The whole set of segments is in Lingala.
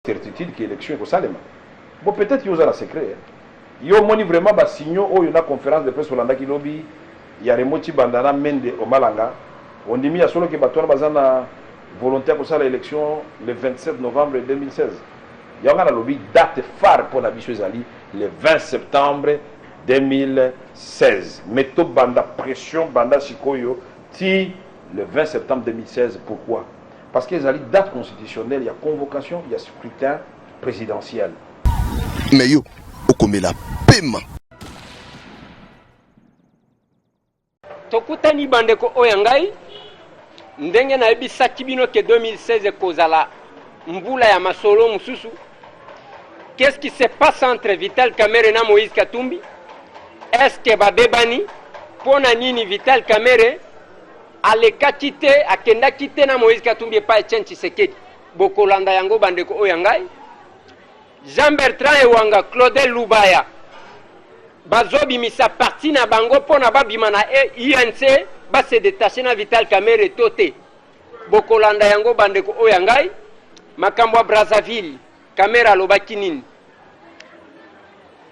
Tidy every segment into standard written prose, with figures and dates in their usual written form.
certitude que l'élection est au Salema. Bon, peut-être qu'il y a un secret. Il y a vraiment des signaux où il y a une conférence de presse au Landa qui lobby. Il y a Remoti Bandana Mende au Malanga. On dit qu'il y a solo qui a volontaire pour ça l'élection le 27 novembre 2016. Il y a un lobby date phare pour la Bichozali le 20 septembre 2016. Mettons banda pression banda Sikoyo ti le 20 septembre 2016. Pourquoi? Parce qu'il y a une date constitutionnelle, il y a convocation, il y a scrutin présidentiel. Mais yo, okome la paiement. Tokutani bandeko oyangai ndenge na ebisa kibino ke 2016 kozala mbula ya masolo mususu. Qu'est-ce qui se passe entre Vital Kamerhe na Moïse Katumbi? Est-ce que babebani pona nini Vital Kamerhe aleka kite akenda kite na Moïse Katumbi pa Etienne Tshisekedi bokolanda yango bandeko oyangai? Jean Bertrand Ewanga, Claudel Lubaya bazobi misa parti na bango pona babima na INC ba se détacher na Vital Kamerhe tote bokolanda yango bandeko oyangai? Makambo Brazzaville Kamerhe alobaki nini?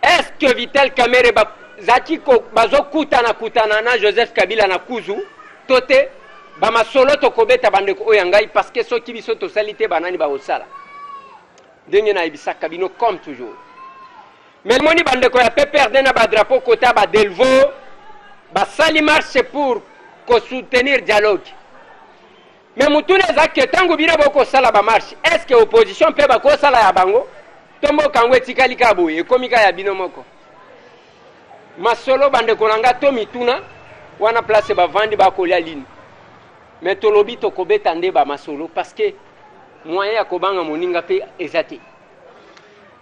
Est-ce que Vital Kamerhe zakiko bazokutana na Joseph Kabila na kuzu tote bamasolo tokobeta bandeko oyangai? Parce que soki biso tosalite banani baosala ndenge na ebisaka bino comme toujours. Mais moni bandeko ya PPRD na ba drapeau kota ba Delvo ba sali marche pour soutenir dialogue. Mais mutune zake tangu bina boko sala ba marche, est-ce que opposition peut ba ko sala ya bango? Tombo kangwe tikali kabo e komika ya bino moko. Masolo bandeko nanga to mituna wana place ba vandi ba kolia ligne. Mais tolobi to kobeta nde ba masolo parce que moyen ya kobanga moninga pe ezate.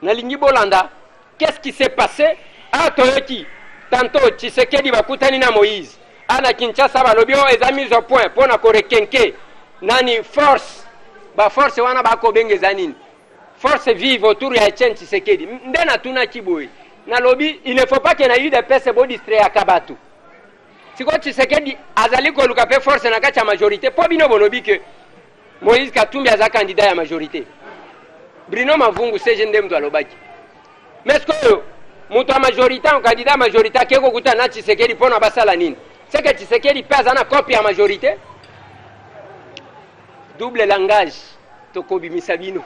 Na lingi bolanda, qu'est-ce qui s'est passé? Ah toyoki tantôt Tshisekedi bakutani na Moïse. Ana Kinshasa balobi o eza mise au point pona korekenke nani force ba force wana bako bengeza nini force vive autour ya Etienne Tshisekedi ndena tuna kiboy na lobby. Il ne faut pas que na eu des pese bo distraire akabatu siko Tshisekedi azali ko luka pe force na kacha majorité po bino bolobi que Moïse Katumbi aza candidat ya majorité. Bruno Mavungu seje ndemdo alobaki. Mais est-ce que muto majorité en candidat majorité keko kuta na Tshisekedi pona basala nini? C'est que Tshisekedi pèse na copie à majorité. Double langage tokobi misabino.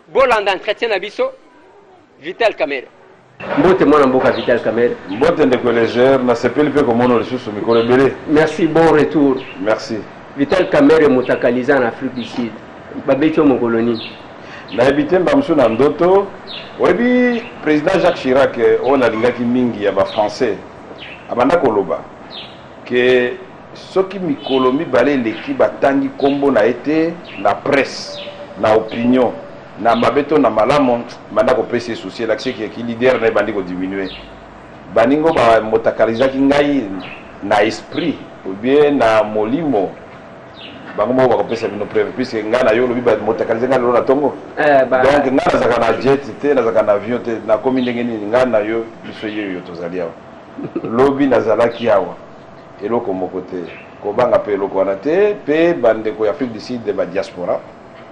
Bolanda entretien na biso Vital Kamerhe. Mbote mwana mboka Vital Kamerhe. Mbote ndeko légère na sepeli pe komono le sous mikolo belé. Merci, bon retour. Merci. Vital Kamerhe motakaliza en Afrique du Sud. Babecho mon colonie. Na habité mbamso na ndoto. Webi président Jacques Chirac on a lingaki mingi ya ba français. Abanda koloba que soki mikolo mibale leki batangi kombo na été na presse na opinion na mabeto na malamo banda ko pese souci l'accès qui leader na bandi ko diminuer baningo ba motakalizaki ngai na esprit ou bien na molimo bango mo ba ko pese bino preuve puisque nga na yo lobi ba motakalizanga lo na tongo donc nga na zaka na jet te na zaka na avion te na komi ndenge nini nga na yo biso yo tozali awa lobi na zalaki awa eloko moko te kobanga pe eloko wana te pe bandeko ya Afrique du Sud de ba diaspora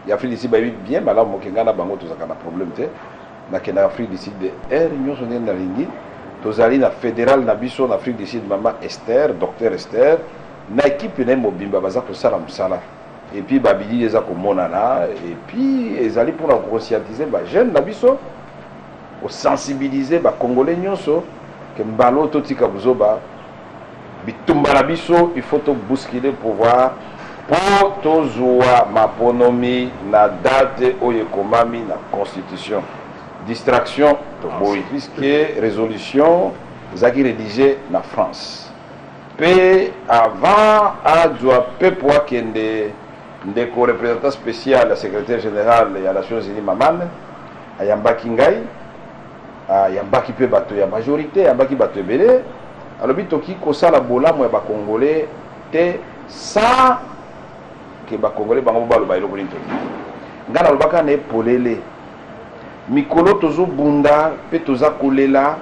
ya Afrique du Sud ba bien malamu mokenga na bango tozaka na problème te na kena Afrique du Sud de union sonne na lingi tozali na fédéral na biso na Afrique du Sud mama Esther docteur Esther na équipe na mobimba baza ko sala musala et puis babili eza ko monana et puis ezali pour la conscientiser ba jeune na biso o sensibiliser ba congolais nyonso que mbalo totika buzoba bitumba biso il faut to bousculer pouvoir pour tozwa maponomi na date oyekomami na constitution distraction to boy puisque résolution zaki rédigé na France pe avant a doit pe pour kende ndeko représentant spécial la secrétaire général ya Nations Unies Mamane ayambaki ngai ayambaki pe bato ya majorité ayambaki bato ebele alobi toki kosala bolamu ya bakongolais te sans que bakongolais bango baloba eloko nini toki nga nalobaka na epolele mikolo tozobunda mpe toza kolela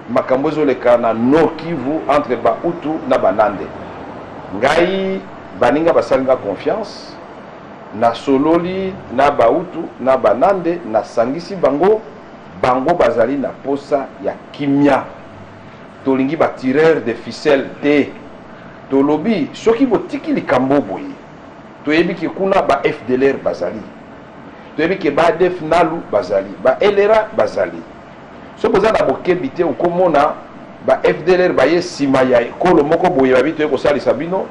makambo ezoleka na Nord Kivu entre Bautu na Banande ngai baninga basalinga confiance na sololi na bautu na banande na sangisi bango bazali na posa ya kimia tolingi ba tireur de ficelle te tolobi soki botiki likambo boye toyebi ke kuna ba FDLR bazali toyebi ke ba def nalu bazali ba LRA bazali so boza na bokebi te okomona ba FDLR baye sima ya ekolo moko boye babi toye kosalisa bino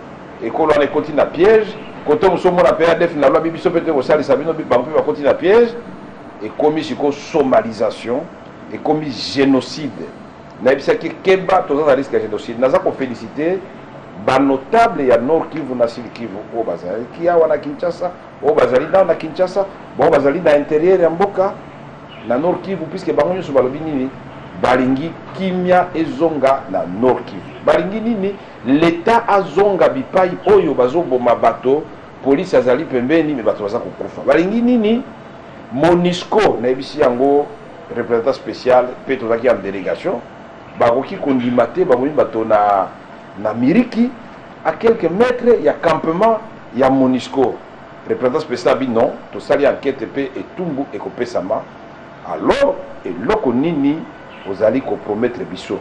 ekolo wana ekoti na piège kote mosomona mpe ADF na lwa biso mpe toye kosalisa bino bango mpe bakoti na piège ekomi siko somalisation ekomi génocide nayebisaki keba toza na risque ya génocide naza kofélicité banotable ya Nord Kivu na Sud Kivu oyo bazali awa na Kinshasa oyo bazali na Kinshasa bango bazali na intérieur ya mboka na Nord Kivu puisque bango nyonso balobi nini balingi kimia ezonga na Nord Kivu balingi nini l'État azonga bipai oyo bazoboma bato police azali pembeni me bato baza kokufa balingi nini MONUSCO nayebisi yango représentant spécial mpe tozalaki en délégation bakoki kondima te bakomi bato na Miriki à quelques mètres ya campement ya MONUSCO représentant spécial abi non tosali enquête mpe etumbu ekopesama alors eloko nini ozali kopromettre biso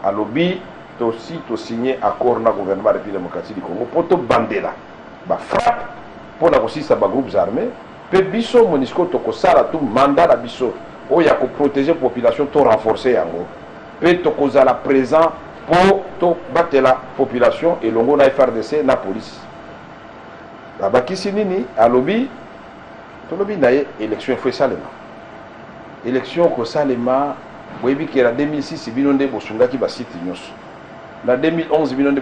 alobi tosi tosigné accord na gouvernement de la République démocratique du Congo po tobandela bafrappe mpona kosisa bagroupes armés mpe biso MONUSCO tokosala tu mandat na biso oyo ya koprotéger population to renforcer yango mpe tokozala présent po tobatela population elongo na FRDC na police babakisi nini alobi tolobi na ye élection efo esalema élection kosalema boyebi ke na 2006 bino nde bosungaki basite nyonso na 2011 bino nde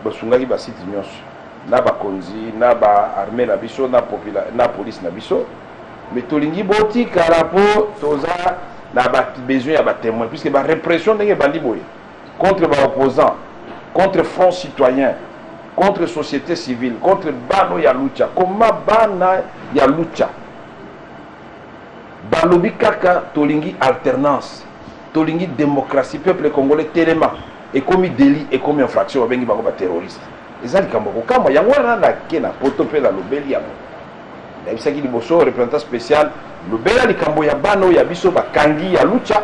bosungaki basite nyonso na bakonzi na baarmée na biso na police na biso mais tolingi botikala po toza na besoin ya batémoin puisque barépression ndenge bandi boye contre baopposants contre front citoyen contre société civile contre bano ya lucha koma bana ya lucha balobi kaka tolingi alternance tolingi démocratie peuple congolais telema ekomi délit ekomi infraction babengi bango baterroriste eza likambo kokama yango wana nake na poto mpe na lobeli yango nayebisaki liboso représentant spécial lobela likambo ya bana oyo ya biso bakangi ya lucha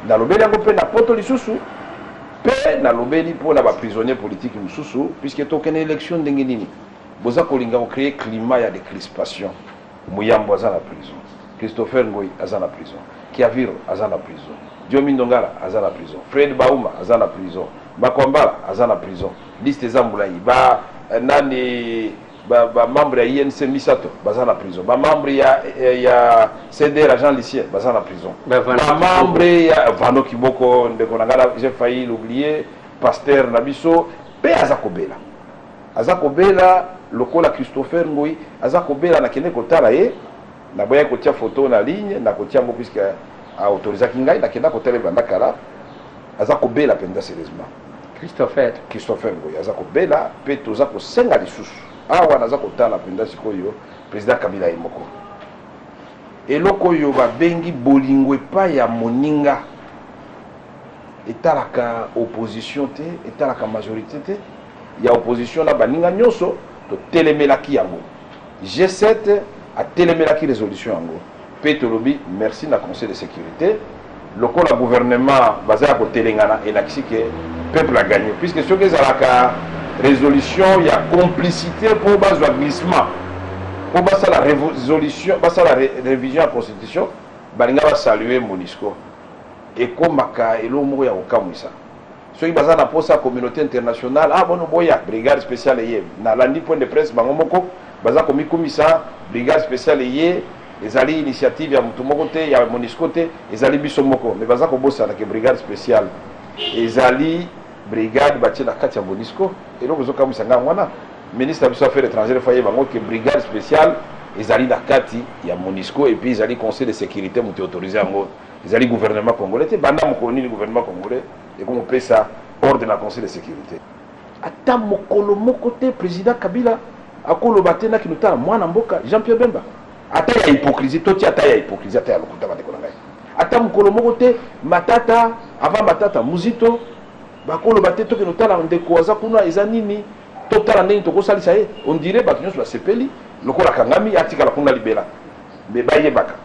na lobeli yango mpe na poto lisusu mpe na lobeli mpona baprisonnier politique mosusu puisque tokende élection ndenge nini boza kolinga kocréer climat ya décrispation muyambo aza na prison Christopher Ngoi aza na prison Kiaviro aza na prison Diomi Ndongala aza na prison Fred Bauma aza na prison Bakwambala aza na prison liste zambulai nani membre ya INC Misato baza na prison membre ya CDR Jean Lucien baza na prison membre ya Vano Kiboko ndeko nangala j'ai failli l'oublier pasteur Nabiso pe aza kobela lokola Christopher Ngoi aza kobela na kende kotala ye na boya kotia photo na ligne na kotia ngo puisque a autorisé kingai na kenda kotele banda kala aza kobela penda sérieusement Christopher Ngoi aza kobela pe toza kosenga lisusu awa naza kotala penda sikoyo président Kabila Imoko eloko yo babengi bolingo epai ya moninga etalaka opposition te etalaka majorité te ya opposition na baninga nyonso to telemelaki yango G7 a telemelaki résolution yango pe tolobi merci na conseil de sécurité lokola gouvernement bazala kotelengana elakisi ke peuple a gagné puisque soki ezalaka résolution ya complicité pour bazwa glissement pour basala résolution basala révision ya constitution balinga basaluer MONUSCO ekomaka elo moko ya kokamwisa soki baza na posa communauté internationale bono boya brigade spéciale ye na landi point de presse bango moko baza komikumisa brigade spéciale ye ezali initiative ya mutu moko te ya MONUSCO te ezali biso moko mais baza kobosana ke brigade spéciale ezali brigade batie na kati ya MONUSCO eloko ezokamwisa ngai wana ministre ya biso affaires étrangères foye bango ke brigade spéciale ezali na kati ya MONUSCO et puis ezali conseil de sécurité mutu autorisé yango ezali gouvernement congolais te banda mokolo nini gouvernement congolais ekomopesa ordre na conseil de sécurité ata mokolo moko te président Kabila akoloba te na kinotala mwana mboka Jean-Pierre Bemba ata ya hypocrisie toti ata ya hypocrisie ata ya lokuta bandeko na ngai ata mokolo moko te Matata avant Matata Muzito bakoloba te toki notala ndeko aza kuna eza nini totala ndenge tokosalisa ye on dirait bato nyonso basepeli lokola kangami atikala kuna libela me bayebaka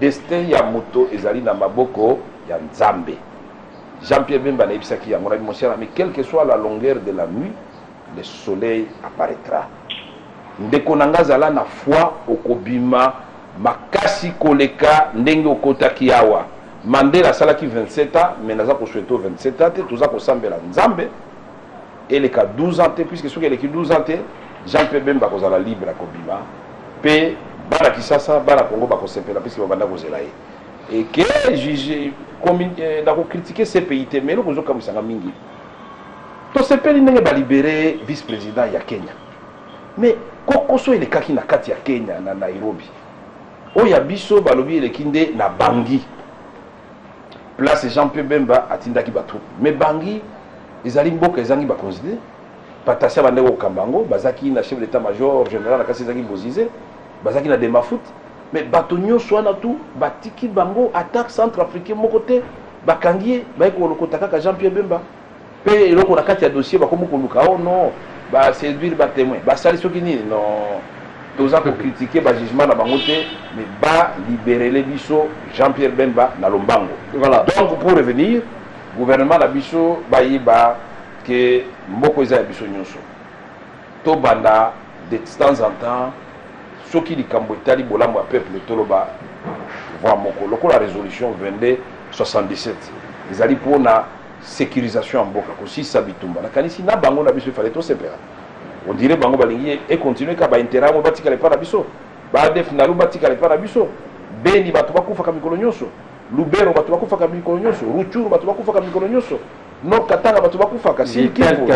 destin ya moto ezali na maboko ya Nzambe. Jean-Pierre Bemba naibisaki yango na mon cher ami, quelle que soit la longueur de la nuit, le soleil apparaîtra. Ndeko nanga zala na foi okobima makasi koleka ndenge okotaki awa. Mandela salaki 27 ans, mais naza ko souhaiter 27 ans, toza ko sambela Nzambe. Et ka 12 ans puisque soki eleki 12 ans, Jean-Pierre Bemba kozala libre akobima. Pe bana Kisasa, bana Congo bako sepela puisque babanda kozela ye. Et que juge d'ako critiquer ces pays mais loko zoka musanga mingi. To sepeli ndenge ba libérer vice-président ya Kenya. Mais kokoso elekaki na kati ya Kenya na Nairobi. Oya biso balobi elekinde na Bangi. Place Jean-Pierre Bemba atindaki batu. Mais Bangi ezali mboka ezangi ba considérer Patassia bandeko Kambango bazaki na chef d'état-major général na kasi ezangi Bozize bazaki na Demafoot. Mais batonyo soit tout batiki bango attaque centrafricain mon côté bakangie baiko lokota kaka Jean-Pierre Bemba pe eloko na kati ya dossier bakomo koluka oh non ba séduire ba témoin ba sali soki nini non toza ko critiquer ba jugement na bango te mais ba libérer les biso Jean-Pierre Bemba na Lombango. Voilà. Donc pour revenir gouvernement na biso ba yiba que mboko eza ya biso nyonso to banda de temps en temps soki likambo etali bolambo ya peuple toloba voix moko lokola résolution 2277 ezali mpona sécurisation ya mboka kosisa bitumba nakanisi na bango na biso efale tosepela on dirait bango balingi econtinue ka baintérêt yango batikala epa na biso baadef nalu batikala epa na biso Beni bato bakufaka mikolo nyonso Lubero bato bakufaka mikolo nyonso Ruchuru bato bakufaka mikolo nyonso Nord Katanga bato bakufaka Kivu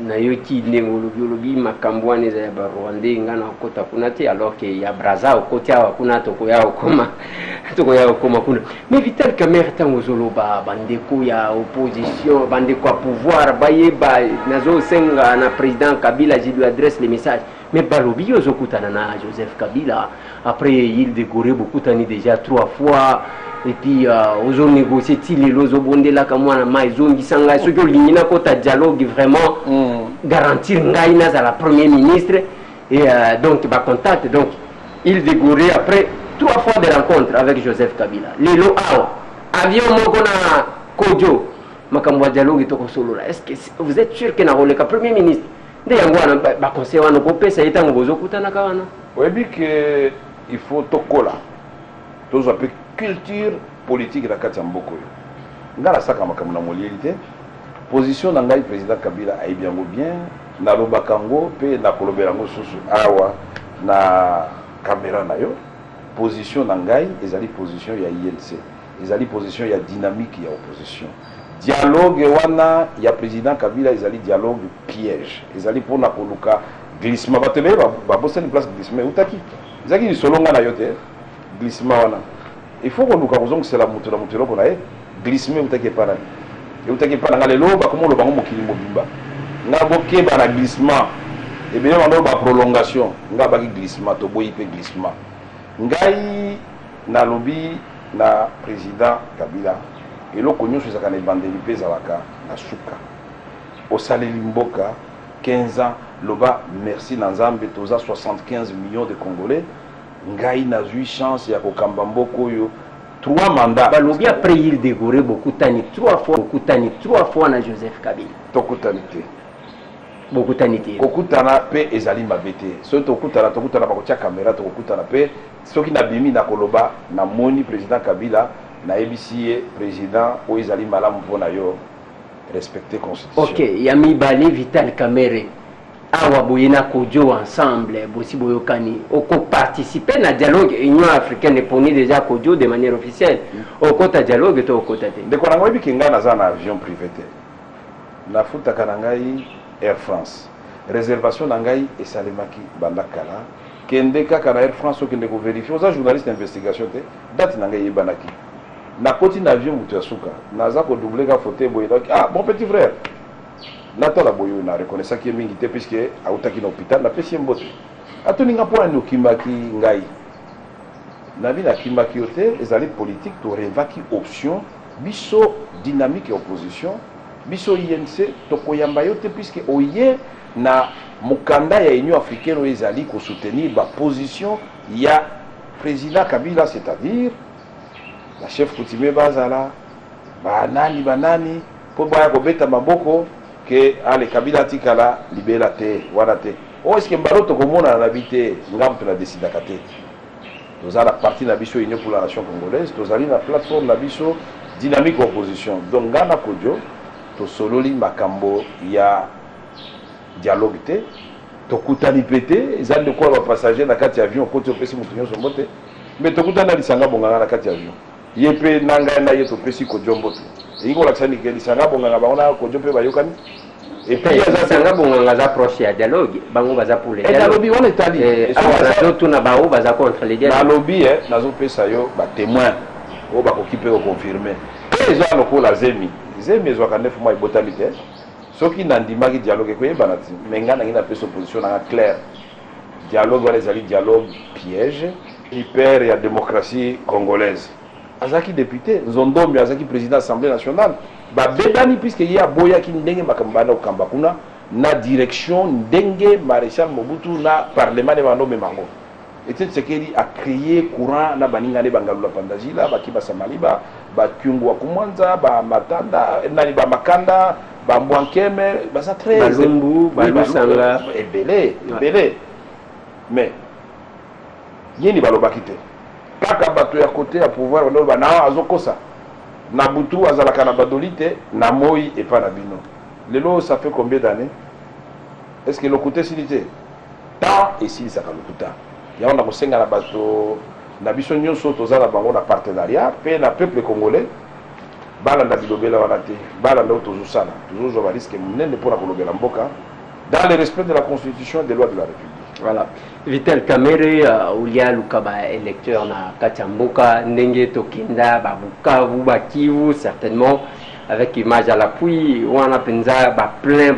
na yoki ndengolobi makambwane za ba Rwanda ngana kota kuna te alors que ya Braza okotia kuna toko ya okoma kuna mais Vital Kamerhe tango zoloba bandeko ya opposition bandeko à pouvoir bayeba nazo senga na président Kabila je lui adresse les messages mais balobi yozokutana na Joseph Kabila après il décoré beaucoup tani déjà 3 fois et puis aux négocier les lozo bondela kamwa na mai zongi sanga ce que l'ingina kota dialogue vraiment garantir ngaina za la premier ministre et donc ba contact donc il dégouré après 3 fois de rencontres avec Joseph Kabila lelo ao avion moko na Kodjo makamwa dialogue to solo là est-ce que vous êtes sûr que na roleka premier ministre nde yango wana ba conseil wana ko pesa etango bozo kutana kana oui que il faut tokola tous un peu culture politique na kati ya mboko yo ngala saka makambo na molielité position na ngai président Kabila ayi bien na lobakango pe na koloberango susu awa na caméra na yo position na ngai ezali position ya INC ezali position ya dynamique ya opposition dialogue wana ya président Kabila ezali dialogue piège ezali pona koluka glissement batele ba bosani place glissement utaki ezaki ni solonga na yo te glissement wana il faut que nous causons c'est la moto pour la glissement ou t'inquiète pas et vous t'inquiète pas dans les lots comment le bango mokili mobimba na boké ba na glissement et bien on ba prolongation nga ba glissement to boyi pe glissement ngai na lobby na président Kabila et lo konyo so zakana bandeli pe zalaka na suka au saleli mboka 15 ans loba merci na Nzambe toza 75 millions de Congolais ngai na eu chance ya kokamba mboko yo 3 mandats balobi après il décoré beaucoup tani 3 fois na Joseph Kabila tokutanité beaucoup tanité kokutana pe ezali mabete so tokutana ba kotia caméra tokutana pe soki na bimi na koloba na moni président Kabila na ABC président o ezali malamu mpona yo respecter constitution. OK yami bali Vital Kamerhe awa boyena Kodjo ensemble bosi boyokani oko participer na dialogue Union africaine poni déjà Kodjo de manière officielle oko ta dialogue to oko tate de kona ngobi kinga na za na avion privé te na futa kanangai Air France réservation nangai esalemaki banda kala kende kaka na Air France okende ko vérifier aux journalistes d'investigation te date nangai yebanaki na koti na avion mutu asuka naza ko doubler ka fauteuil boyena ah mon petit frère Natola boyo na reconnaissant qui est mingi te puisque autaki na hôpital na pesi mbote atoninga pona ni okimaki ngai na bina kimaki yote ezali politique to revaki option biso dynamique et opposition biso INC to koyamba yote puisque oye na mokanda ya Union africaine oyo ezali ko soutenir ba position ya président Kabila, c'est-à-dire la chef coutumier bazala banani po baya ko beta maboko ke ale Kabila tikala libela te wana te o est-ce que mbaroto komona na bité ngam to na décida kate tozala parti na biso Union pour la nation congolaise tozali na plateforme na biso dynamique opposition donc ngana kodio to sololi makambo ya dialogue te tokutani pete ezali de quoi ba passager na kati avion ko to pesi mutu nyonso mbote mais tokutana lisanga bonganga na kati avion yepe nanga na yeto pesi ko jombo te ingo laksani ke lisanga bonganga bango ko jompe bayokani et puis lisanga bonganga za proche ya dialogue bango baza pour les dialogue on est allé et ça tout na bao baza contre les dialogues na lobby nazo pesa yo ba témoin o ba ko kipe ko confirmer ezo lokola zemi ezo ka 9 mois ibotami te soki nandimaki dialogue ko yebana ti menga na ngina pesa opposition na clair dialogue wala ezali dialogue piège hyper ya démocratie congolaise azaki député Nzondombi azaki président assemblée nationale ba bedani puisque y a boya ki ndenge makambana okamba kuna na direction ndenge maréchal Mobutu na parlement de Bandome Mango et Tshisekedi a créé courant na baninga ne bangalula pandajila ba kiba samaliba ba kyungu wa kumwanza ba matanda nani ba makanda ba mbwankeme ba sa très balumbu balusanga ebele mais yeni balobaki te kaka bato ya côté ya pouvoir ndo bana azokosa na butu azalaka na badolite na moi et pas na bino lelo ça fait combien d'années est-ce que le côté silité tant et si ça ka lokuta ya on a kosenga na bato na biso nyonso tozala bango na partenariat pe na peuple congolais bala na bilobela wana te bala ndo tozosala tozozwa ba risque munene pour la kolobela mboka dans le respect de la constitution et des lois de la République. Voilà. Vital Kamerhe ulia lukaba électeur na Kachamboka ndenge tokinda ba Bukavu ba Kivu certainement avec image à l'appui wana penza ba plein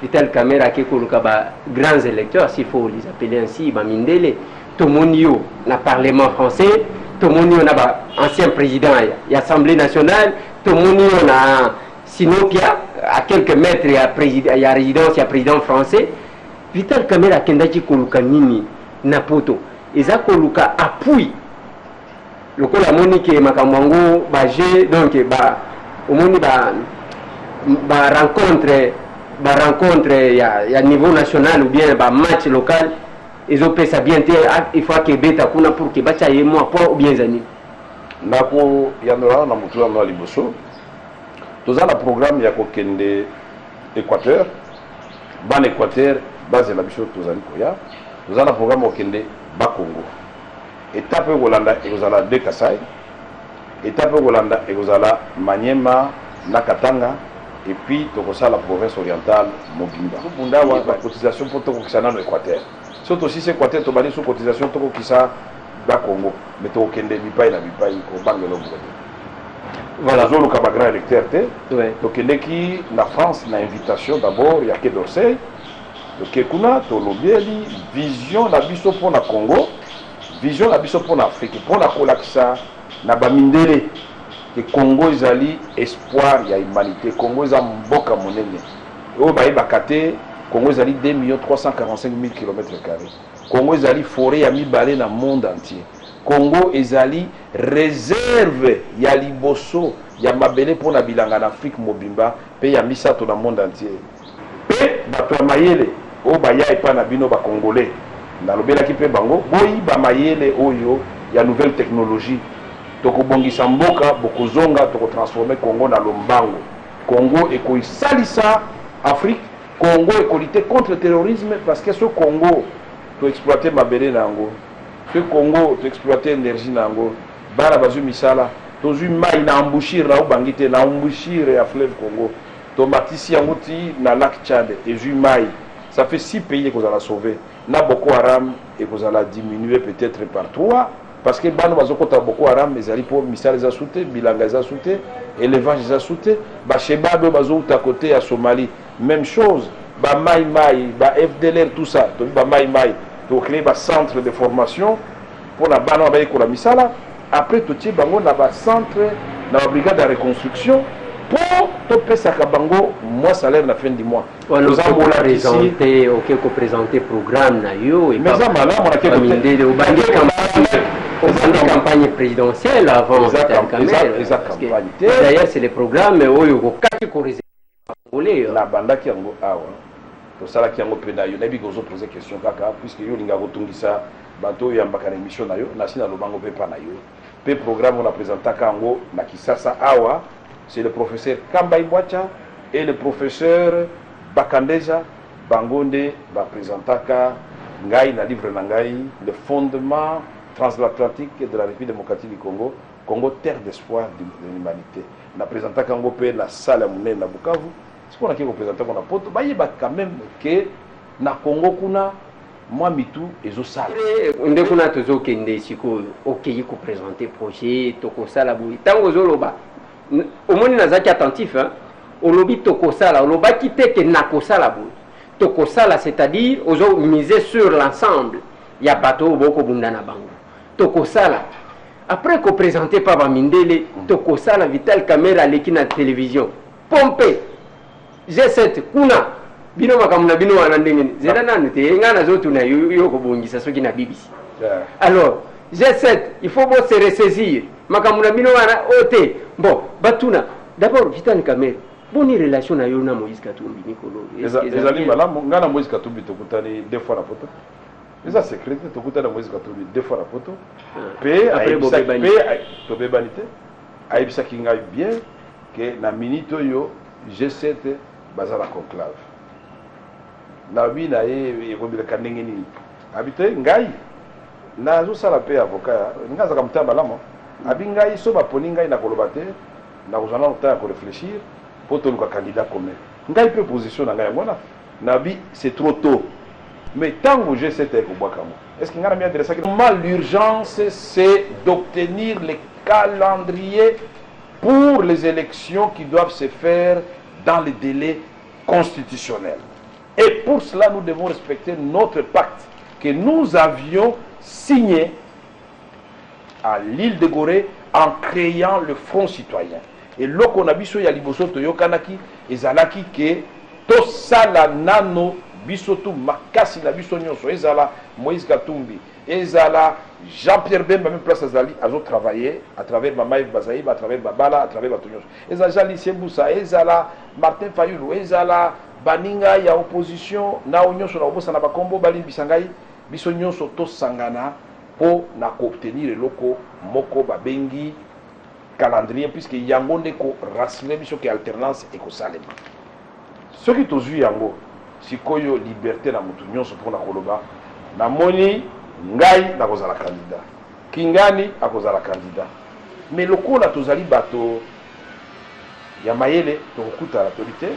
Vital Kamerhe akeko lukaba grands électeurs s'il faut les appeler ainsi ba mindele tomonio na parlement français tomonio na ba ancien président ya Assemblée nationale tomonio na Sinopia à quelques mètres il y a résidence il y a président français. Vital Kamerhe akendaki koluka nini na poto eza koluka appui lokola moni ke makambo ngo ba je donc ba omoni ba rencontre ya niveau national ou bien ba match local ezo pesa bien te il faut que beta kuna pour que bacha yemo po ou bien zani ndako yanora na mutu na liboso tozala programme ya kokende Équateur ban Équateur base la biso tozali koya tozala programme okende ba Congo étape Golanda ekozala de Kasai étape Golanda ekozala Maniema na Katanga et puis tokosala province orientale Mobimba bunda wa ba cotisation pour tokokisana no Équateur surtout si c'est Équateur to bani sous cotisation tokokisa ba Congo mais tokende bipai na bipai ko bangelo bobo voilà zolo ka ba grand électeur te tokende ki na France na invitation d'abord ya Quai d'Orsay donc kuna tolobieli vision na biso pour na Congo vision na biso pour na Afrique pour na kolakisa na bamindele que Congo ezali espoir ya humanité Congo eza mboka monene o ba bakate Congo ezali 2 345 000 km². Congo ezali forêt ya mibale na monde entier. Congo ezali réserve ya liboso ya mabele pour na bilanga na Afrique mobimba pe ya misato na monde entier. Pe bato ya mayele o baya epa na bino ba congolais na lobelaki pe bango boyi ba mayele oyo ya nouvelle technologie tokobongisa mboka bokozonga tokotransformer Congo na lombango. Congo ekoisalisa Afrique, Congo ekolite contre le terrorisme parce que ce Congo to exploiter mabele nango, ce Congo to exploiter énergie nango, bala bazu misala tozu mai na embouchure na ubangite na embouchure ya fleuve Congo to matisi yanguti na lac Tchad et zu mai. Ça fait 6 pays que vous allez sauver. Na Boko Haram et vous allez diminuer peut-être par 3 parce que bano bazokota Boko Haram les ali pour misala za souté, bilanga za souté, élevage za souté, ba shebado bazo à côté à Somalie, même chose, ba mai ba FDLR tout ça, to ba mai to créer ba centre de formation pour la bano ba ko la misala, après to ti bango na ba centre na ba brigade de reconstruction pour topesaka bango moi salaire na fin du mois nous avons présenté présenter programme na yo et mais ça malamu na kende au campagne présidentielle avant d'ailleurs c'est les programmes oyo ko kati ko réserver na bandaki yango awa to sala ki yango pena yo na bi ko poser question kaka puisque yo linga kotungisa bato ya mbaka na émission na yo na sina lobango pe pa na yo pe programme on a présenté kango na Kisasa awa. C'est le professeur Kamba Ibwacha et le professeur Bakandeja Bangonde va présenter Ngai na livre Nangai, le fondement transatlantique de la République démocratique du Congo, Congo terre d'espoir de l'humanité. Na présenté Kango pe la salle à Mouné na Bukavu. Ce qu'on a qui représenter qu'on a poto, bah il quand même que na Congo kuna moi mitu ezo sala. Onde kuna tozo kende siko OK ko présenter projet to ko sala bu. Tango zoloba au moins nazaki attentif hein au lobby tokosala au lobby qui te que nakosala bout tokosala c'est-à-dire ozo miser sur l'ensemble ya bateau boko bundana bango tokosala après ko présenter pa bamindele tokosala Vital Kamerhe aleki na télévision pompe G7 kuna bino makamuna bino wana ndenge zela nanu te ngana zotu na yo ko bongisa soki na BBC alors G7 il faut se ressaisir makamuna bino wana ote bon batuna d'abord Vital Kamerhe boni relation na yo na Moïse Katumbi Nikolo ezali malamu ngana Moïse Katumbi tokutani deux fois la photo eza secret tokutana Moïse Katumbi deux fois la photo pe tobebanité aibisaki ngai bien que na minute yo G7 bazala conclave na bina ye ekobila kanenge nini habite ngai nazo sala pe avocat ngaza kamta malamu abingai so baponi ngai na koloba te na kozana longtemps à réfléchir pour tout le candidat commun ngai pe position na ngai ngona nabi c'est trop tôt mais tant que j'ai cette ekobwakamo est-ce que ngana mi adressa que l'urgence c'est d'obtenir les calendriers pour les élections qui doivent se faire dans les délais constitutionnels et pour cela nous devons respecter notre pacte que nous avions signé à l'île de Gorée en créant le Front citoyen. Et là qu'on a biso ya liboso toyokanaki ezalaki ke to sala nano biso tu makasi na biso nyonso ezala Moïse Katumbi ezala Jean-Pierre Bemba même place azali azo travailler à travers Mamaïf Bazaïba à travers Babala à travers Batonyo ezala Jali Sembusa ezala Martin Fayulu ezala baninga ya opposition na nyonso na obosa na bakombo bali bisangai biso nyonso to sangana pour obtenir le loco moko babengi calendrier puisque yango ndeko rassembler biso que alternance et ko salema ce qui tozu yango sikoyo liberté na mutu nyonso pour na koloba na moni ngai na kozala candidat kingani akozala candidat mais lokola tozali bato ya mayele tokuta la autorité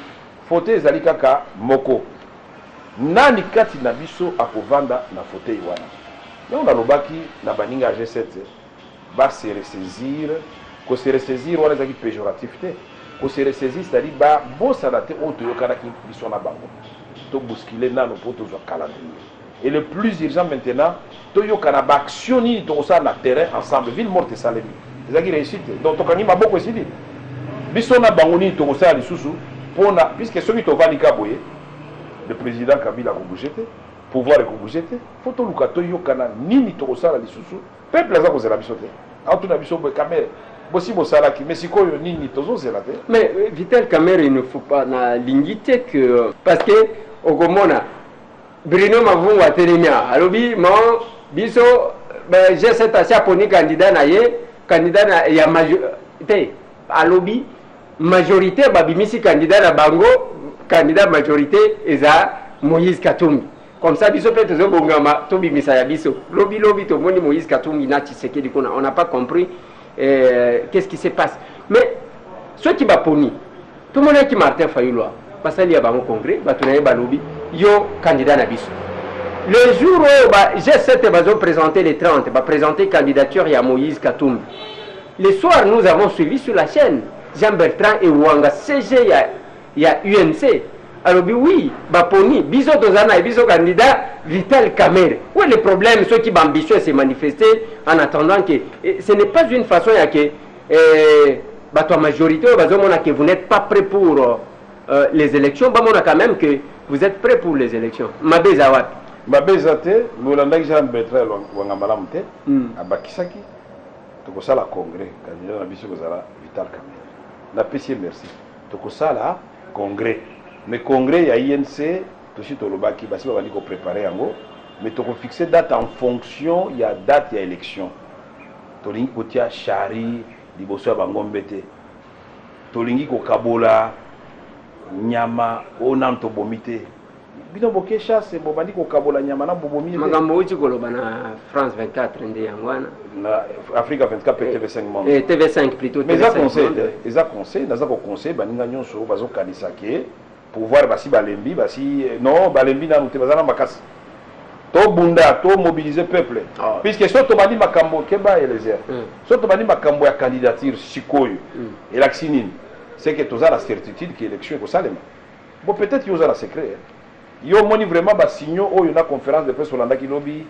faute ezali kaka moko nani kati na biso akovanda na fauteuil wana on a lobaki na baninga G7 va se ressaisir ko se ressaisir wana zaki péjoratif te ko se ressaisir c'est-à-dire ba bossa la te auto yokana ki biso na bango to bousculer nano pour to calendrier et le plus urgent maintenant to yokana ba action ni to ça na terrain ensemble ville morte salemi zaki réussite donc to kangi maboko esili biso na bango ni to ça lisusu pona puisque celui to vani kaboye le président Kabila ko bougete pouvoir ko bougete faut to lukato yokana nini to ça lisusu peuple za ko zela biso te auto na biso be Kamerhe bosi bosala ki mesikoyo nini tozo zela te mais Vital Kamerhe il ne faut pas na lingité que parce que okomona Bruno Mavungu atelemia alobi mo biso ben j'ai cet asia poni candidat na ye candidat na ya majorité alobi majorité babimisi candidat na bango candidat majorité eza Moïse Katumbi comme ça biso peut tozo bongama to bimisa ya biso lobi to moni Moïse Katumbi na Tshisekedi kona on n'a pas compris qu'est-ce qui se passe mais ceux qui baponi tout le monde qui Martin Fayulu parce qu'il y a un congrès batunaye balobi yo candidat na biso le jour où G7 va présenter les 30 va présenter candidature ya Moïse Katumbi le soir nous avons suivi sur la chaîne Jean Bertrand et Wanga CG ya UNC alors oui baponi biso tozana et biso candidat Vital Kamerhe où est le problème ceux qui ambitieux se manifester en attendant que ce n'est pas une façon ya que la majorité, que vous n'êtes pas prêt pour les élections, quand même que vous êtes prêt pour les élections. Mabeza wapi? Mabeza te, Lolanda Jean Bertrand Wangamalam te, Abakisaki, Tokosala Congrès, candidat Nabiso Kozala Vital Kamerhe. Na PC merci. Tokosala Congrès. Mais Congrès, il y a INC, Toshi Tolobaki, Basi Babandi ko préparer yango, mais toko fixer date en fonction, il y a date, il y a élection. Tolingi kotia Chari, Liboso Bangombete. Tolingi ko Kabola, Nyama, Onan Tobomite. Bino boke chasse, Bobandi ko Kabola Nyama na Bobomite. Magambo uchi koloba na France 24 ndi yangwana. Na Africa 24 TV5 monde. TV5 plutôt. Mais ça conseil, ça conseil, dans ça conseil, baninga nyonso bazo kanisa ke pouvoir basi balembi, basi non, balembi na nute bazana makasi. To bunda, to mobiliser peuple. Puisque soto bani makambo keba elezer. Soto bani makambo ya candidature sikoyo. Et l'accinine, c'est que toza la certitude que l'élection est au Salema. Bon peut-être qu'il y a la secret. Yo moni vraiment ba signo o une conférence de presse Holanda ki lobby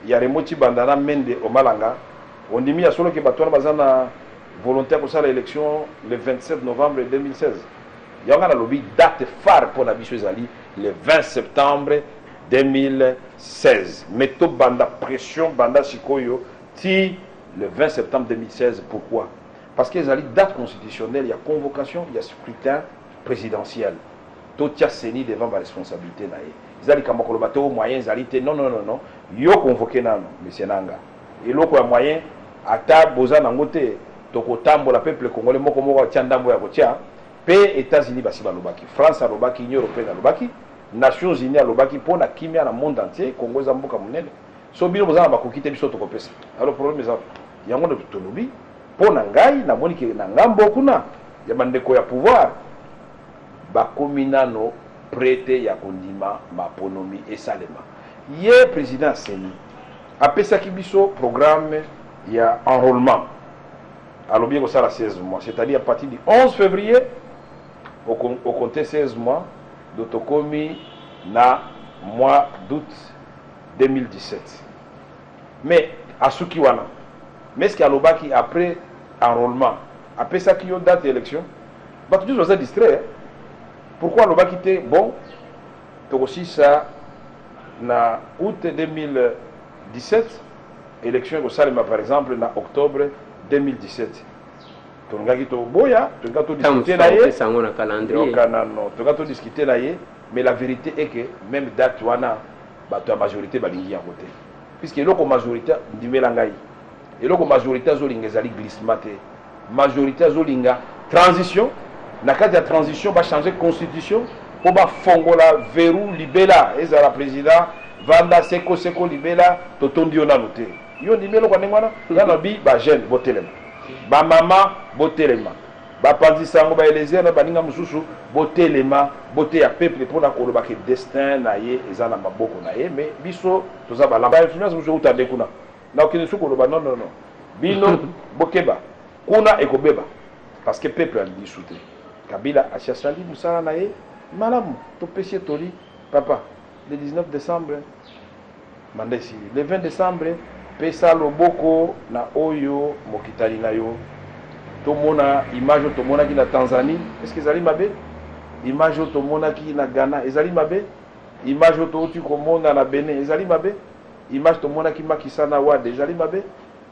ya remoti bandana mende o malanga. On dit mi ya solo ke batwana bazana volontaire pour ça l'élection le 27 novembre 2016. Il y a un lobby date phare pour la bicho ezali le 20 septembre 2016. Mettons banda pression banda sikoyo ti le 20 septembre 2016. Pourquoi? Parce qu'il y a une date constitutionnelle, il y a convocation, il y a scrutin présidentiel. Tout y a seni devant ma responsabilité. Ils ont dit que les moyens, non, non, non, non. Ils ont convoqué Nano, M. Nanga. Et l'autre a moyen, à table, Boza Nangote, Tokotambo, la peuple congolais, Mokomo, Tiandambo, Yakotia, P. États-Unis, Basiba Lobaki, France, Lobaki, Union Européenne, Lobaki, Nations Unies, Lobaki, pour la Kimia, le monde entier, Congo, Zamboka, Monel. Sobino, Boza, Bakokite, Bisoto, Kopes. Alors, le problème est il y a un monde de lobby. Pour Nangai, na moni ke Nangambo kuna, ya bandeko ya pouvoir. Bakomina no prêté ya kondima maponomi et salema. Ye président Seni apesa kibiso programme ya enrôlement. Alors bien que ça la 16 mois, c'est-à-dire à partir du 11 février au compter 16 mois d'Otokomi na mois d'août 2017. Mais à Sukiwana, mais ce qu'il y a l'obaki après enrôlement, après ça qui y a date d'élection, bah tout le monde distrait. Pourquoi l'obaki était bon? Aussi ça, en août 2017, élection au Salema par exemple, en octobre 2017. Mais la vérité est que même date, la majorité va voter. Puisque la majorité et la majorité zolinga zali glissement majorité zolinga transition na cas de transition va changer constitution pour ba fongola verrou libela ezala président vanda seko libela totondi ona noté yo nimelo kwa nengwana na bi ba jeune botelema ba mama botelema ba pandi sango ba elezer na baninga mususu botelema boté ya peuple pour na koloba ke destin na ye ezala maboko na ye mais biso toza ba lamba influence muso utande kuna na okine suko loba non non non bino bokeba kuna ekobeba parce que peuple a dit souté Kabila a chasali musala na ye malamu to pesi toli papa le 19 décembre mandesi le 20 décembre pesa loboko na oyo mokitali na yo to mona image to mona ki na Tanzanie est-ce que ezali mabe image to mona ki na Ghana ezali mabe image to tu ko mona na Benin ezali mabe image to mona ki makisana wa ezali mabe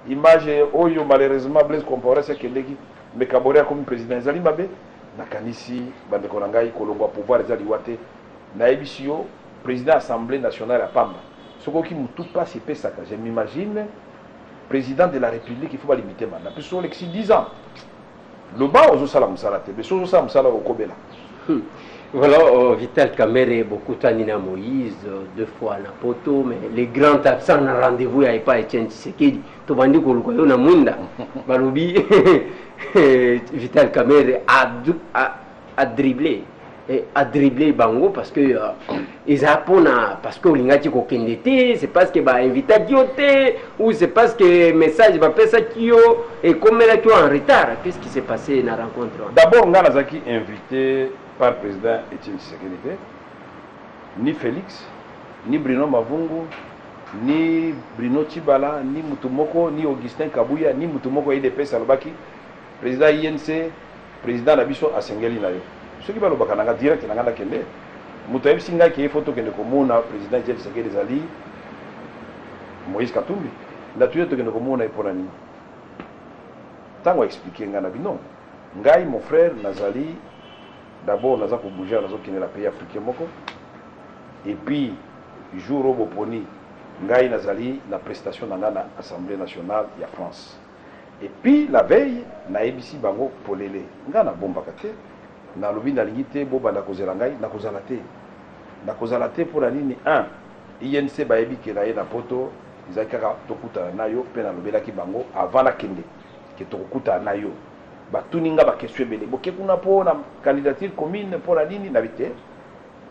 image oyo malheureusement Blaise Compaoré c'est kendeki mais Kaboré comme président ezali mabe nakanisi bandeko na ngai kolongwa pouvoir ezali wate na ebisio président assemblée nationale à Pamba sokoki mutu passe pesaka je m'imagine président de la république il faut pas limiter mandat puis sur l'exi 10 ans le bas ozo sala musala te mais ozo sala musala okobela. Voilà, Vital Kamerhe, beaucoup Tanina Moïse, 2 fois na poto, mais les grands absents na rendez-vous n'avaient pas été Tshisekedi. Tu vas dire que le Munda, Baloubi, Vital Kamerhe a dribblé. A dribblé Bango parce que ils apprennent parce que l'ingati kokendete, c'est parce que ba invité dioté ou c'est parce que message va faire ça qui et comme là qui en retard. Qu'est-ce qui s'est passé dans la rencontre? D'abord Ngana Zaki invité par le président Etienne Tshisekedi, ni Félix, ni Bruno Mavungu, ni Bruno Tshibala, ni Mutumoko, ni Augustin Kabuya, ni Mutumoko IDP Salbaki, président INC président na biso asengeli na yo soki balobaka nanga direct nanga na kende moto ayebisi ngai ke photo kende komona président Etienne Tshisekedi ezali Moïse Katumbi ndatu yo tokende komona epona nini ntango expliquer ngai na bino ngai mon frère nazali d'abord naza kobouger nazokendela pays africain moko et puis jour oyo boponi ngai nazali na prestation na ngai na assemblée nationale ya France et puis la veille nayebisi bango polele ngai nabombaka te nalobi nalingi te bobanda kozela ngai nakozala te mpona nini 1 INC bayebi ke na ye na poto ezalaki kaka tokutana na yo mpe nalobelaki bango avant nakende ke tokokutana na yo batuni nga bakestion ebele boke kuna mpo na candidature commune mpona nini nabi te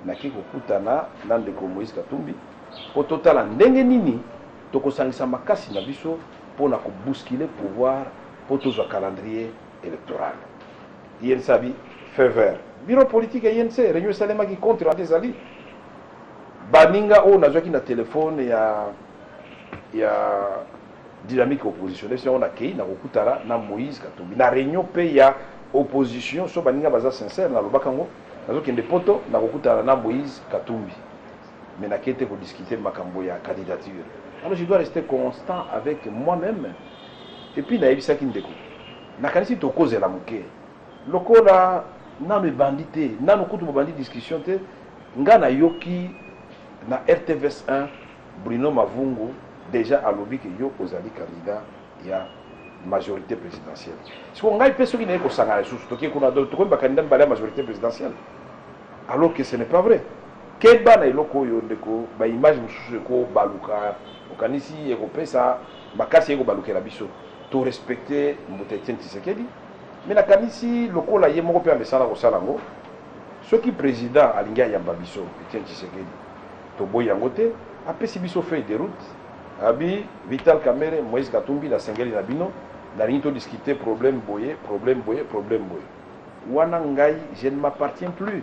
naki kokutana na ndeko Moïse Katumbi po totala ndenge nini tokosangisa makasi na biso mpona kobousculer pouvoir po tozwa calendrier électoral INC abi feu vert bureau politique ya INC réunion esalemaki contre ante ezali baninga oyo nazwaki na telefone ya dynamique opposition nesi yango nakei nakokutana na Moïse Katumbi na réunion mpe ya opposition so baninga baza sincère nalobaka ngo nazokende poto nakokutana na Moïse Katumbi mais nakei te kodiscuter makambo ya candidature alors je dois rester constant avec moi-même et puis nayebisaki ndeko nakanisi tokozela moke lokola nano ebandi te nano kutu bobandi discussion te nga nayoki na RTVS 1 Bruno Mavungu déjà alobi ke yo ozali candidat ya majorité présidentielle siko ngai pe soki naye kosangana lisusu toki kuna tokoyeba candidat mibale ya majorité présidentielle alors que ce n'est pas vrai keba na eloko oyo ndeko baimage mosusu ekobaluka okanisi ekopesa makasi ekobalukela biso to respecter moto Etienne Tshisekedi mais nakanisi lokola ye moko mpe amesana kosala yango soki président alingi ayamba biso Etienne Tshisekedi toboyi yango te apesi biso feuille de route abi Vital Kamerhe Moïse Katumbi na sengeli na bino nalingi todiscuter problème boye wana ngai je ne m'appartiens plus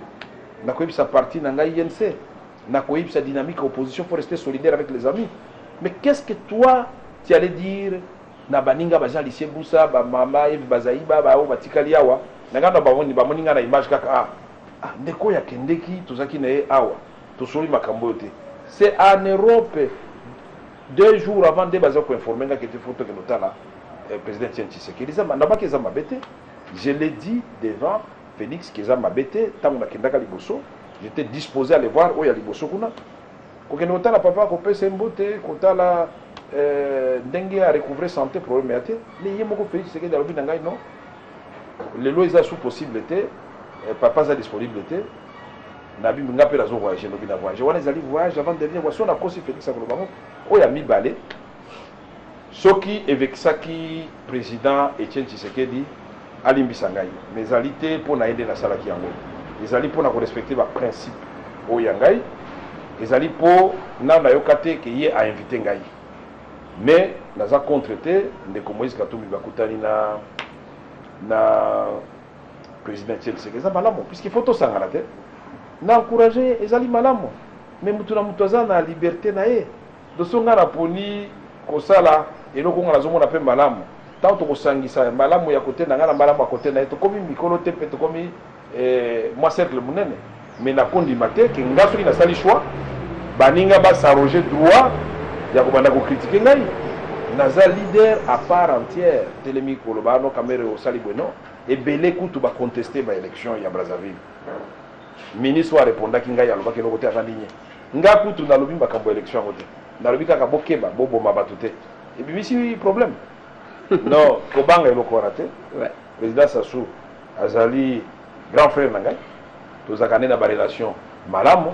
nakoyebisa parti na ngai INC nakoyebisa dynamique opposition pour rester solidaire avec les amis mais qu'est-ce que toi tu allais dire na baninga baza lycée Boussa ba mama Eve Bazaïba ba o batikali awa nangana bamoninga na image kaka ndeko ya kendeki tozaki na ye awa tosoli makambo te c'est en Europe 2 jours avant de baza ko informer nga que te photo que notala président Etienne Tshisekedi nabaki za mabete je l'ai dit devant Félix Keza Mabete tango nakendaka liboso j'étais disposé à aller voir oya liboso kuna kokende kotala papa kopesa mbote kotala ndenge à recouvrer santé problème ya te mais ye moko Félix Tshisekedi alobi na ngai non lelo eza sous possibilité papa za disponible te nabi nga pe nazo voyager lobi na voyager wana ezali voyage avant dernier voici on a kosi Félix akoloba ngo oya mibale soki evekisaki président Etienne Tshisekedi alimbisa ngai mais ezali te mpo na ye nde nasalaki yango ezali mpo na korespecte baprincipe oyo ya ngai ezali mpo nano nayoka te ke ye ainvite ngai mais naza contre te ndeko Moïse Katumbi bakutani na président Etienne Tshisekedi eza malamu puisque faut tosangana te na encourager ezali malamu mais mutu na mutu aza na liberté na ye doso nga na poni kosala eloko nga nazomona mpe malamu tant tokosangisa malamu ya kote na nga na malamu ya kote na ye tokomi mikolo te mpe tokomi mwa cercle monene mais nakondima te ke nga soki nasali choix baninga basarroger droit ya kobanda kokritike ngai naza leader à part entière telemi koloba no Kamerhe osali bweno ebele kutu baconteste baélection ya Brazzaville ministre arepondaki ngai alobaki eloko te avandi nye nga kutu nalobi makambo ya élection yango te nalobi kaka bokeba boboma bato te ebimisi problème non kobanga eloko wana te président Sassou azali grand frère na ngai tozalaka nde na barelation malamu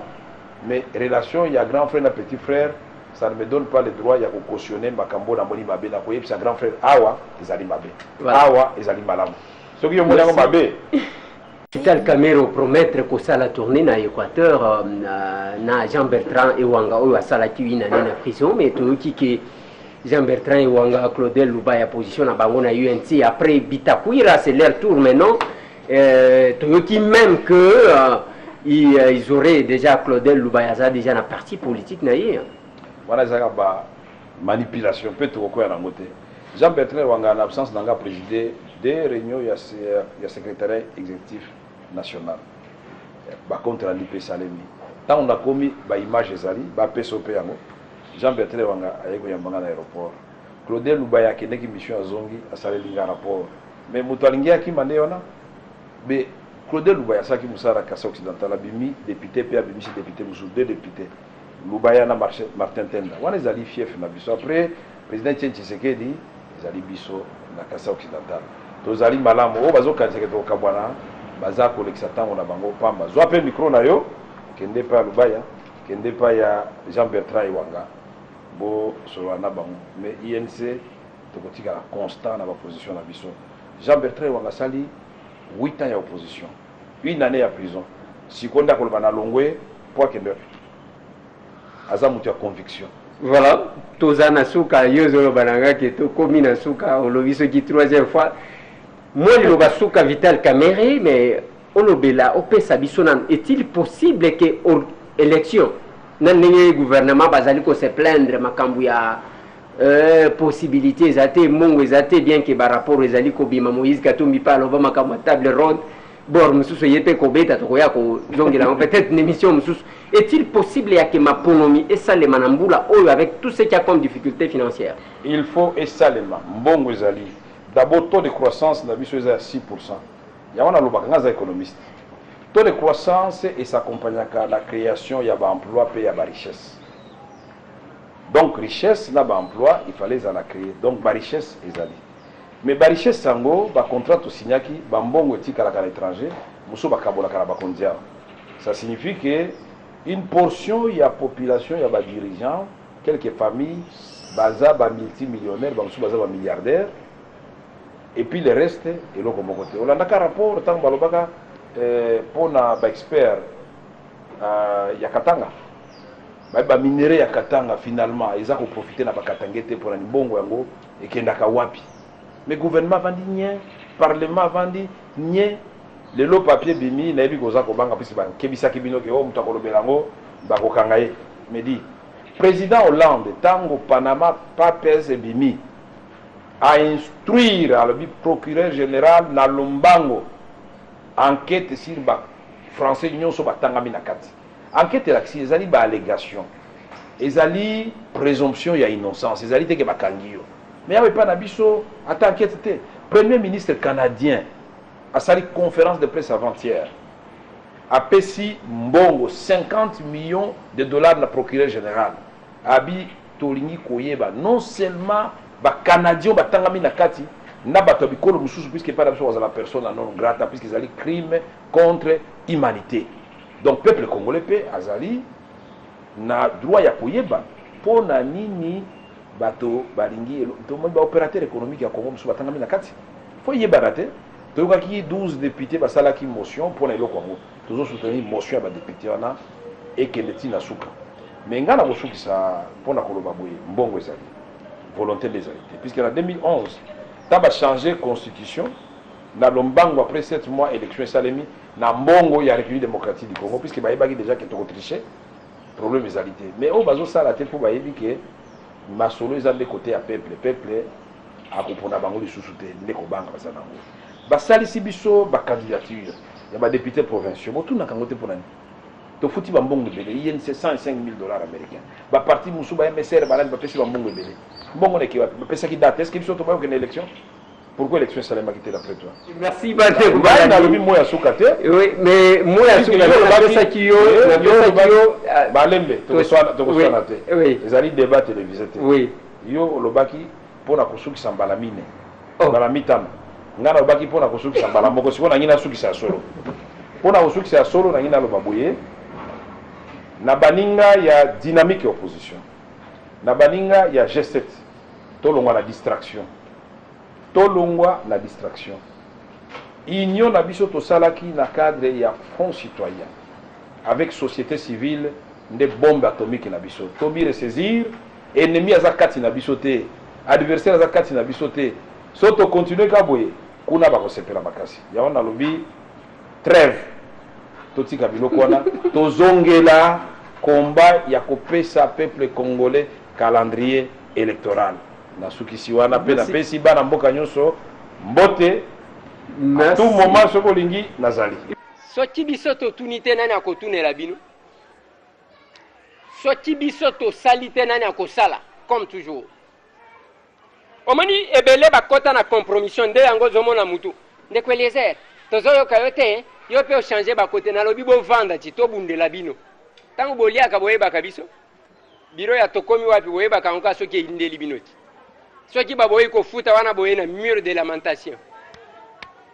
mais relation ya grand frère na petit frère ça ne me donne pas le droit ya cautionner makambo na moni mabe na koyebisa grand frère awa ezali mabe awa ezali malamu soki yo moni yango mabe Vital Kamerhe promettre kosala tourner na Équateur na Jean-Bertrand Ewanga oyo asalaki wina na prison mais toyoki ke Jean-Bertrand Ewanga Claudel Lubaya position na bango na UNC après Bitakwira c'est leur tour maintenant toyoki même que ils auraient déjà Claudel Lubaya ça déjà na parti politique na ye wana ezaka ba manipulation pe tokokoya nango te Jean-Bertrand Wanga en absence n'a présidé des réunions il y a secrétariat exécutif national contre l'IP Salemi tant on a commis ba image ezali ba PSOP yango Jean-Bertrand Wanga ayeko yambanga na aéroport Claudel Lubaya qui n'est mission à Zongi à Salélinga rapport mais Moutalingia qui m'a néona mais Claudel Lubaya ça qui Moussara Kassa Occidental abimi député puis abimi député Moussou deux députés Lubaya na Martin Tenda on les alliés fief na biso après président Tien Tshisekedi les alliés biso na Kassa Occidental tozali malamu o bazo kanzeke to kabwana baza kolekisa tango na bango pamba zo pe micro na yo kende pa Lubaya kende pa ya Jean-Bertrand Wanga bo solo na bango mais INC tokotika constant na ba position na biso Jean-Bertrand Wanga sali 8 ans ya opposition, une année à prison. Si on a kolba na longwe, pour kende. Azamuti ya conviction. Voilà, tozana suka yozo bananga ki to komi na suka on lobi ce qui troisième fois. Moi le basuka Vital Kamerhe mais on lobela opesa bisonan est-il possible que élection nan le gouvernement bazali ko se plaindre makambu ya possibilités ezate mongo ezate bien que par rapport ezali ko bima Moïse Katumbi pa loba makambu table ronde bor mususu yepe ko beta to ya ko zongela peut-être une émission mususu est-il possible ya que maponomi et ça les manambula oyo avec tout ce qui a comme difficulté financière il faut et ça les mbongo ezali d'abord taux de croissance na biso eza 6% ya wana lobaka ngaza économiste taux de croissance et s'accompagne à la création ya ba emploi pe ya ba richesse. Donc richesse na ba emploi il fallait la créer donc ba richesse ezali mais ba richesse sango ba contrat to signaki ba mbongo etika la l'étranger muso ba kabola kala ba kondia ça signifie que une portion ya population ya ba dirigeants quelques familles baza ba multimillionnaires ba muso baza ba milliardaires et puis le reste et l'autre côté on a un rapport tant balobaka pour na ba expert ya Katanga ba minéraux ya Katanga finalement ils ont profité na ba Katangete pour na mbongo yango et kenda ka wapi mais gouvernement vandi nye parlement vandi nye le lot papier bimi na yebi koza ko banga pisi ba kebisa kibino ke o mutakolobela ba ko kangaye me di président Hollande tango Panama papers bimi à instruire à le procureur général na Lombango enquête sur ba français nyonso batangami na kati enquête la si ezali ba allégation ezali présomption ya innocence ezali te ke bakangio mais yawe pa na biso ata enquête te premier ministre canadien a sali conférence de presse avant-hier a pesi mbongo 50 millions de dollars na procureur général abi tolingi koyeba non seulement ba canadien batangami na kati na bato bikolo mususu puisque pas la personne non grata puisque ezali crime contre humanité donc peuple congolais pe azali na droit ya koyeba pona nini bato balingi to mo ba opérateur économique ya Congo mususu batangami na kati faut yeba raté to ki 12 députés basala ki motion pour na eloko Congo toujours soutenir motion ba député wana et que leti na suka mais ngana ko sukisa pona koloba boye mbongo ezali volonté des alliés puisque en 2011 taba changer constitution na lombango après 7 mois élection salemi na mbongo ya République démocratique du Congo puisque baïbaki déjà que to tricher problème des alliés mais au bazo ça la tête pour baïbi que masolo ils ont des côtés à peuple a kopona bango li susute ndeko banga basana ngo basali sibiso ba candidature ya ba député provinciaux botuna kangote pour nani to futi ba mbongo belé INC $105 000 américains ba parti musu ba MSR ba ba pesi ba mbongo belé mbongo ne ki ba pesa ki date est-ce que biso to ba ko une élection pourquoi l'élection Salema quitté d'après toi merci Bate Kuba na lobi moya sukate oui mais moya sukate pesa kiyo balembe to so na te oui ezali débat télévisé oui yo lobaki pona kosukisa mbala mine mbala mitano ngana lobaki pona kosukisa mbala moko sikona ngina sukisa solo pona kosukisa solo na ngina loba boye na baninga ya dynamique opposition na baninga ya G7 tolongwa na distraction union na biso tosalaki na cadre ya front citoyen avec société civile nde bombe atomique na biso tobi ressaisir ennemi aza kati na biso te adversaire aza kati na biso te so to continuer ka boye kuna ba kosepela makasi ya wana lobi trêve totika biloko wana tozongela combat ya kopesa peuple congolais calendrier électoral na sukisi wana pe na pesi bana mboka nyonso mbote à tout moment soko lingi nazali soki biso totuni te nani akotunela bino soki biso tosali te nani akosala comme toujours omoni ebele bakota na compromission nde yango ozomona mutu ndeko Eliezer tozoyoka yo te yo mpe ochange bakote nalobi bovanda ti tobundela bino ntango boliaka boyebaka biso biro ya tokomi wapi boyebaka yango kaka soki eyindeli bino ti soki baboyi kofuta wana boye na mur de lamentation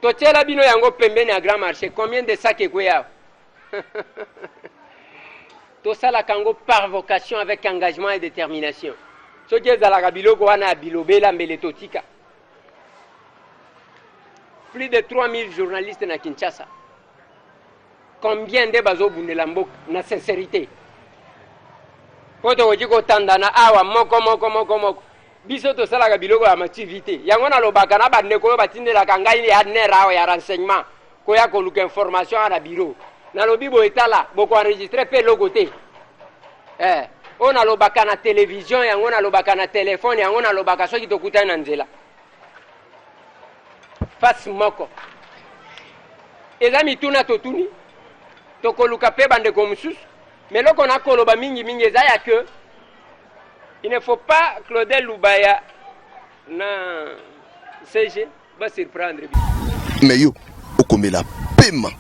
totiela bino yango pembeni ya grand marché combien de sacs ekweya tosalaka yango par vocation avec engagement et détermination soki ezalaka biloko wana ya bilobela mbele totika plus de 3000 journalistes na Kinshasa combien nde bazobundela mboka na sincérité po tokoki kotandana awa moko biso tosalaka biloko ya mativité yango nalobaka na bandeko oyo batindelaka ngai ya ner awa ya renseignement koya koluka information na biro nalobi boetala bokoenregistre mpe eloko te oyo nalobaka na télévision yango nalobaka na telefone yango nalobaka soki tokutani na nzela face moko eza mituna totuni tokoluka mpe bandeko mosusu mais loko nakoloba mingi eza ya que il ne faut pas Claudel Lubaya na CG va surprendre mais yo okomela pema